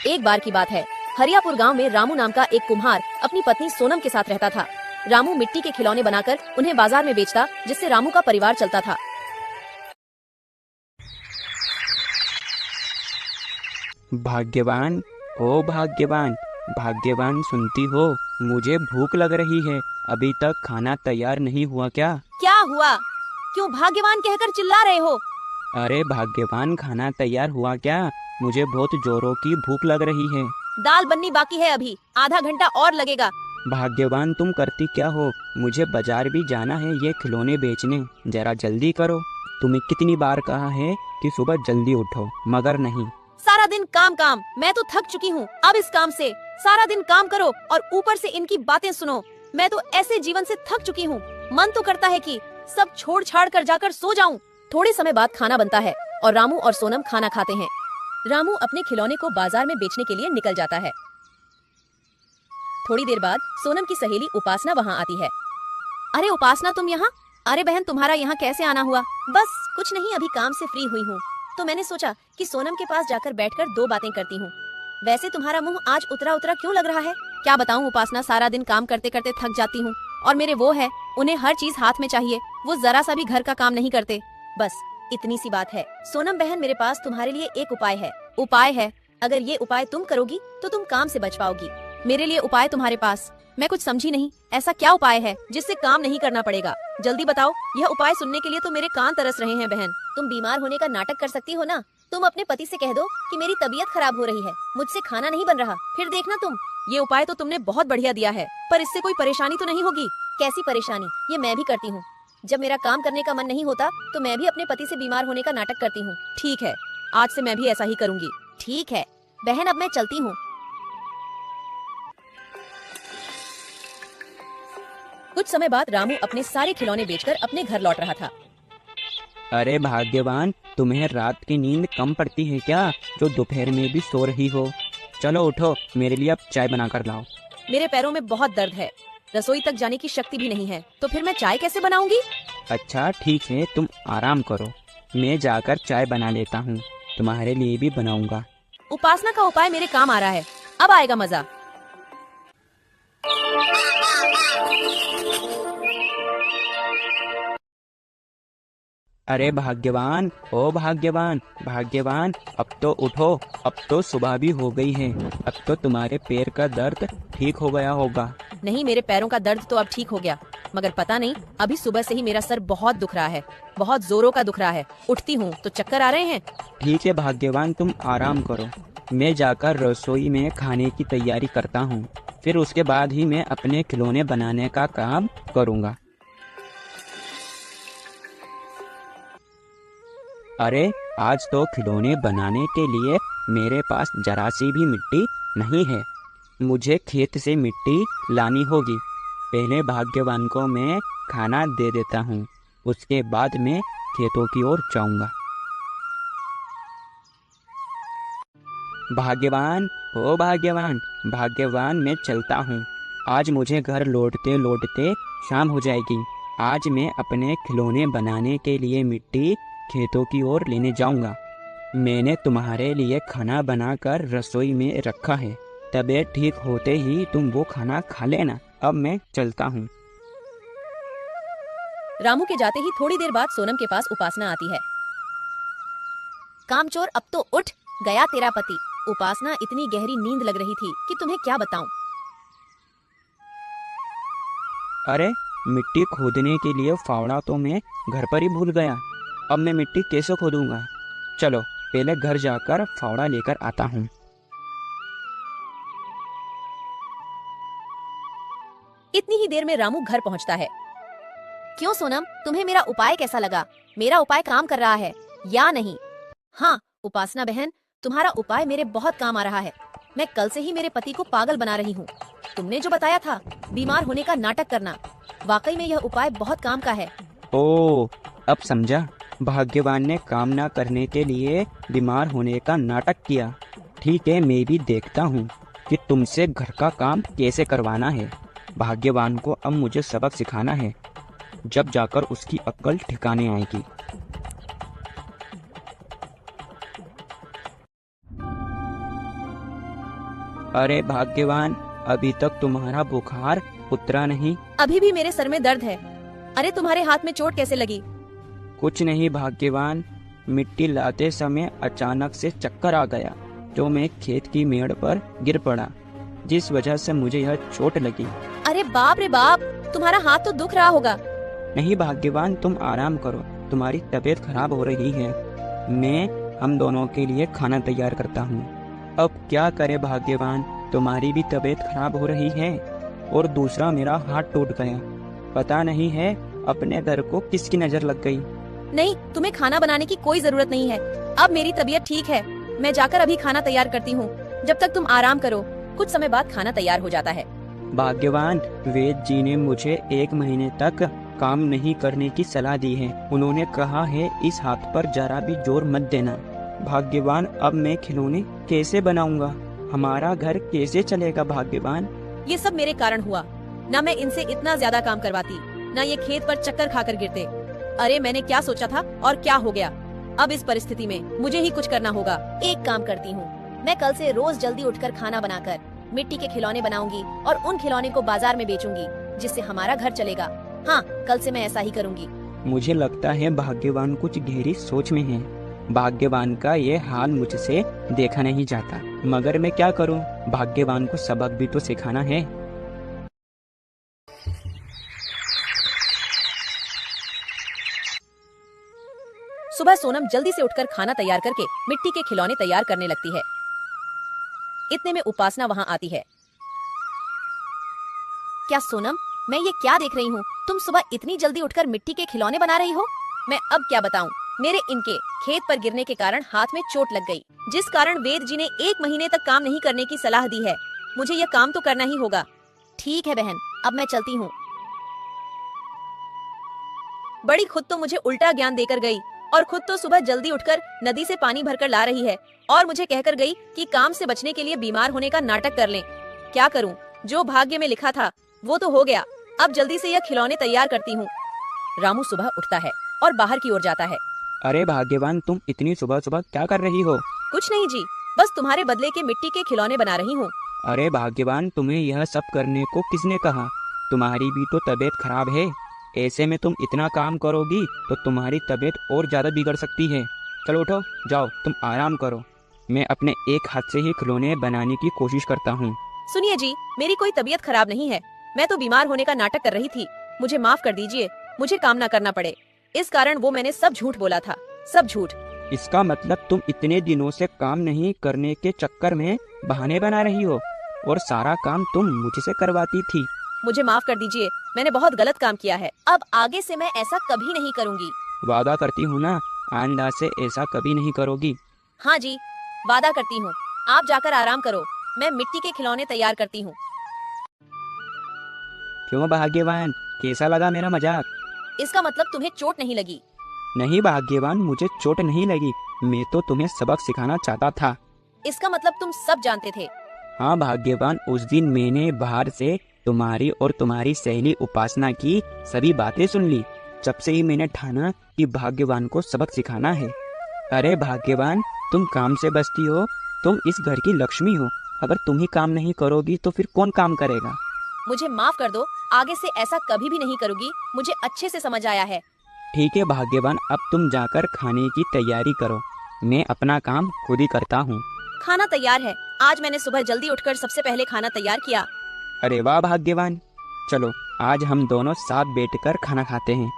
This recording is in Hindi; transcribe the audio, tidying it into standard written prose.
एक बार की बात है, हरियापुर गांव में रामू नाम का एक कुम्हार अपनी पत्नी सोनम के साथ रहता था। रामू मिट्टी के खिलौने बनाकर उन्हें बाजार में बेचता, जिससे रामू का परिवार चलता था। भाग्यवान, ओ भाग्यवान, भाग्यवान सुनती हो? मुझे भूख लग रही है, अभी तक खाना तैयार नहीं हुआ क्या? क्या हुआ? क्यों भाग्यवान कहकर चिल्ला रहे हो? अरे भाग्यवान, खाना तैयार हुआ क्या? मुझे बहुत जोरों की भूख लग रही है। दाल बननी बाकी है, अभी आधा घंटा और लगेगा। भाग्यवान, तुम करती क्या हो? मुझे बाजार भी जाना है ये खिलौने बेचने, जरा जल्दी करो। तुम्हें कितनी बार कहा है कि सुबह जल्दी उठो, मगर नहीं। सारा दिन काम काम, मैं तो थक चुकी हूँ अब इस काम से। सारा दिन काम करो और ऊपर से इनकी बातें सुनो। मैं तो ऐसे जीवन से थक चुकी हूँ। मन तो करता है कि सब छोड़ छाड़ कर जाकर सो जाऊं। थोड़े समय बाद खाना बनता है और रामू और सोनम खाना खाते हैं। रामू अपने खिलौने को बाजार में बेचने के लिए निकल जाता है। थोड़ी देर बाद सोनम की सहेली उपासना वहाँ आती है। अरे उपासना, तुम यहाँ? अरे बहन, तुम्हारा यहाँ कैसे आना हुआ? बस कुछ नहीं, अभी काम से फ्री हुई हूँ तो मैंने सोचा कि सोनम के पास जाकर बैठकर दो बातें करती हूँ। वैसे तुम्हारा मुंह आज उतरा उतरा क्यों लग रहा है? क्या बताऊँ उपासना, सारा दिन काम करते करते थक जाती हूँ और मेरे वो है, उन्हें हर चीज हाथ में चाहिए। वो जरा सा भी घर का काम नहीं करते। बस इतनी सी बात है। सोनम बहन, मेरे पास तुम्हारे लिए एक उपाय है। उपाय है? अगर ये उपाय तुम करोगी तो तुम काम से बच पाओगी। मेरे लिए उपाय तुम्हारे पास? मैं कुछ समझी नहीं, ऐसा क्या उपाय है जिससे काम नहीं करना पड़ेगा? जल्दी बताओ। यह उपाय सुनने के लिए तो मेरे कान तरस रहे हैं। बहन, तुम बीमार होने का नाटक कर सकती हो ना। तुम अपने पति से कह दो कि मेरी तबीयत खराब हो रही है, मुझसे खाना नहीं बन रहा, फिर देखना तुम। ये उपाय तो तुमने बहुत बढ़िया दिया है, पर इससे कोई परेशानी तो नहीं होगी? कैसी परेशानी? ये मैं भी करती हूँ। जब मेरा काम करने का मन नहीं होता तो मैं भी अपने पति से बीमार होने का नाटक करती हूँ। ठीक है, आज से मैं भी ऐसा ही करूँगी। ठीक है बहन, अब मैं चलती हूँ। कुछ समय बाद रामू अपने सारे खिलौने बेचकर अपने घर लौट रहा था। अरे भाग्यवान, तुम्हें रात की नींद कम पड़ती है क्या, जो दोपहर में भी सो रही हो? चलो उठो, मेरे लिए अब चाय बना कर लाओ। मेरे पैरों में बहुत दर्द है, रसोई तक जाने की शक्ति भी नहीं है, तो फिर मैं चाय कैसे बनाऊंगी? अच्छा ठीक है, तुम आराम करो, मैं जाकर चाय बना लेता हूँ, तुम्हारे लिए भी बनाऊंगा। उपासना का उपाय मेरे काम आ रहा है, अब आएगा मजा। अरे भाग्यवान, ओ भाग्यवान, भाग्यवान, अब तो उठो, अब तो सुबह भी हो गई है, अब तो तुम्हारे पैर का दर्द ठीक हो गया होगा। नहीं, मेरे पैरों का दर्द तो अब ठीक हो गया, मगर पता नहीं, अभी सुबह से ही मेरा सर बहुत दुख रहा है, बहुत जोरों का दुख रहा है। उठती हूँ तो चक्कर आ रहे हैं। ठीक है भाग्यवान, तुम आराम करो, मैं जाकर रसोई में खाने की तैयारी करता हूँ, फिर उसके बाद ही मैं अपने खिलौने बनाने का काम करूँगा। अरे आज तो खिलौने बनाने के लिए मेरे पास जरा सी भी मिट्टी नहीं है, मुझे खेत से मिट्टी लानी होगी। पहले भाग्यवान को मैं खाना दे देता हूँ, उसके बाद मैं खेतों की ओर जाऊँगा। भाग्यवान, ओ भाग्यवान, भाग्यवान, मैं चलता हूँ, आज मुझे घर लौटते लौटते शाम हो जाएगी। आज मैं अपने खिलौने बनाने के लिए मिट्टी खेतों की ओर लेने जाऊंगा। मैंने तुम्हारे लिए खाना बनाकर रसोई में रखा है, तबीयत ठीक होते ही तुम वो खाना खा लेना। अब मैं चलता हूँ। रामू के जाते ही थोड़ी देर बाद सोनम के पास उपासना आती है। कामचोर, अब तो उठ गया तेरा पति। उपासना, इतनी गहरी नींद लग रही थी कि तुम्हें क्या बताऊं। अरे मिट्टी खोदने के लिए फावड़ा तो मैं घर पर ही भूल गया, अब मैं मिट्टी कैसे खोदूंगा? चलो पहले घर जाकर फावड़ा लेकर आता हूँ। इतनी ही देर में रामू घर पहुंचता है। क्यों सोनम, तुम्हें मेरा उपाय कैसा लगा? मेरा उपाय काम कर रहा है या नहीं? हाँ उपासना बहन, तुम्हारा उपाय मेरे बहुत काम आ रहा है। मैं कल से ही मेरे पति को पागल बना रही हूँ। तुमने जो बताया था बीमार होने का नाटक करना, वाकई में यह उपाय बहुत काम का है। ओ, अब समझा, भाग्यवान ने काम ना करने के लिए बीमार होने का नाटक किया। ठीक है, मैं भी देखता हूँ कि तुमसे घर का काम कैसे करवाना है। भाग्यवान को अब मुझे सबक सिखाना है, जब जाकर उसकी अक्ल ठिकाने आएगी। अरे भाग्यवान, अभी तक तुम्हारा बुखार उतरा नहीं? अभी भी मेरे सर में दर्द है। अरे तुम्हारे हाथ में चोट कैसे लगी? कुछ नहीं भाग्यवान, मिट्टी लाते समय अचानक से चक्कर आ गया, जो मैं खेत की मेड़ पर गिर पड़ा, जिस वजह से मुझे यह चोट लगी। अरे बाप रे बाप, तुम्हारा हाथ तो दुख रहा होगा। नहीं भाग्यवान, तुम आराम करो, तुम्हारी तबीयत खराब हो रही है। मैं हम दोनों के लिए खाना तैयार करता हूँ। अब क्या करे भाग्यवान, तुम्हारी भी तबीयत खराब हो रही है और दूसरा मेरा हाथ टूट गया। पता नहीं है अपने घर को किसकी नजर लग गई। नहीं, तुम्हें खाना बनाने की कोई जरूरत नहीं है। अब मेरी तबीयत ठीक है, मैं जाकर अभी खाना तैयार करती हूँ। जब तक तुम आराम करो। कुछ समय बाद खाना तैयार हो जाता है। भाग्यवान, वेद जी ने मुझे 1 महीने तक काम नहीं करने की सलाह दी है। उन्होंने कहा है इस हाथ पर जरा भी जोर मत देना। भाग्यवान, अब मैं खिलौने कैसे बनाऊंगा? हमारा घर कैसे चलेगा भाग्यवान? ये सब मेरे कारण हुआ। न मैं इनसे इतना ज्यादा काम करवाती, न ये खेत पर चक्कर खाकर गिरते। अरे मैंने क्या सोचा था और क्या हो गया। अब इस परिस्थिति में मुझे ही कुछ करना होगा। एक काम करती हूँ, मैं कल से रोज जल्दी उठकर खाना बनाकर मिट्टी के खिलौने बनाऊंगी और उन खिलौने को बाजार में बेचूंगी, जिससे हमारा घर चलेगा। हाँ, कल से मैं ऐसा ही करूंगी। मुझे लगता है भाग्यवान कुछ गहरी सोच में है। भाग्यवान का ये हाल मुझसे देखा नहीं जाता, मगर मैं क्या करूं? भाग्यवान को सबक भी तो सिखाना है। सुबह सोनम जल्दी से उठकर खाना तैयार करके मिट्टी के खिलौने तैयार करने लगती है। इतने में उपासना वहाँ आती है। क्या सोनम, मैं ये क्या देख रही हूँ? तुम सुबह इतनी जल्दी उठकर मिट्टी के खिलौने बना रही हो? मैं अब क्या बताऊँ, मेरे इनके खेत पर गिरने के कारण हाथ में चोट लग गई, जिस कारण वेद जी ने 1 महीने तक काम नहीं करने की सलाह दी है। मुझे यह काम तो करना ही होगा। ठीक है बहन, अब मैं चलती हूँ। बड़ी खुद तो मुझे उल्टा ज्ञान देकर गई और खुद तो सुबह जल्दी उठकर नदी से पानी भरकर ला रही है और मुझे कहकर गई कि काम से बचने के लिए बीमार होने का नाटक कर लें। क्या करूं, जो भाग्य में लिखा था वो तो हो गया। अब जल्दी से यह खिलौने तैयार करती हूँ। रामू सुबह उठता है और बाहर की ओर जाता है। अरे भाग्यवान, तुम इतनी सुबह सुबह क्या कर रही हो? कुछ नहीं जी, बस तुम्हारे बदले के मिट्टी के खिलौने बना रही हूँ। अरे भाग्यवान, तुम्हें यह सब करने को किसने कहा? तुम्हारी भी तो तबीयत खराब है। ऐसे में तुम इतना काम करोगी तो तुम्हारी तबीयत और ज्यादा बिगड़ सकती है। चलो उठो, जाओ तुम आराम करो। मैं अपने एक हाथ से ही खिलौने बनाने की कोशिश करता हूँ। सुनिए जी, मेरी कोई तबीयत खराब नहीं है। मैं तो बीमार होने का नाटक कर रही थी। मुझे माफ कर दीजिए, मुझे काम ना करना पड़े। इस कारण वो मैंने सब झूठ बोला था, सब झूठ। इसका मतलब तुम इतने दिनों से काम नहीं करने के चक्कर में बहाने बना रही हो और सारा काम तुम मुझसे करवाती थी। मुझे माफ कर दीजिए, मैंने बहुत गलत काम किया है। अब आगे से मैं ऐसा कभी नहीं करूँगी। वादा करती हूँ ना, आइंदा से ऐसा कभी नहीं करोगी। हाँ जी, वादा करती हूँ। आप जाकर आराम करो, मैं मिट्टी के खिलौने तैयार करती हूँ। क्यों भाग्यवान, कैसा लगा मेरा मजाक? इसका मतलब तुम्हें चोट नहीं लगी? नहीं भाग्यवान, मुझे चोट नहीं लगी। मैं तो तुम्हें सबक सिखाना चाहता था। इसका मतलब तुम सब जानते थे? हाँ भाग्यवान, उस दिन मैंने बाहर से तुम्हारी और तुम्हारी सहेली उपासना की सभी बातें सुन ली। जब से ही मैंने ठाना कि भाग्यवान को सबक सिखाना है। अरे भाग्यवान, तुम काम से बचती हो, तुम इस घर की लक्ष्मी हो। अगर तुम ही काम नहीं करोगी तो फिर कौन काम करेगा? मुझे माफ कर दो, आगे से ऐसा कभी भी नहीं करूँगी। मुझे अच्छे से समझ आया है। ठीक है भाग्यवान, अब तुम जाकर खाने की तैयारी करो। मैं अपना काम खुद ही करता हूँ। खाना तैयार है। आज मैंने सुबह जल्दी उठकर सबसे पहले खाना तैयार किया। अरे वाह भाग्यवान, चलो आज हम दोनों साथ बैठकर खाना खाते हैं।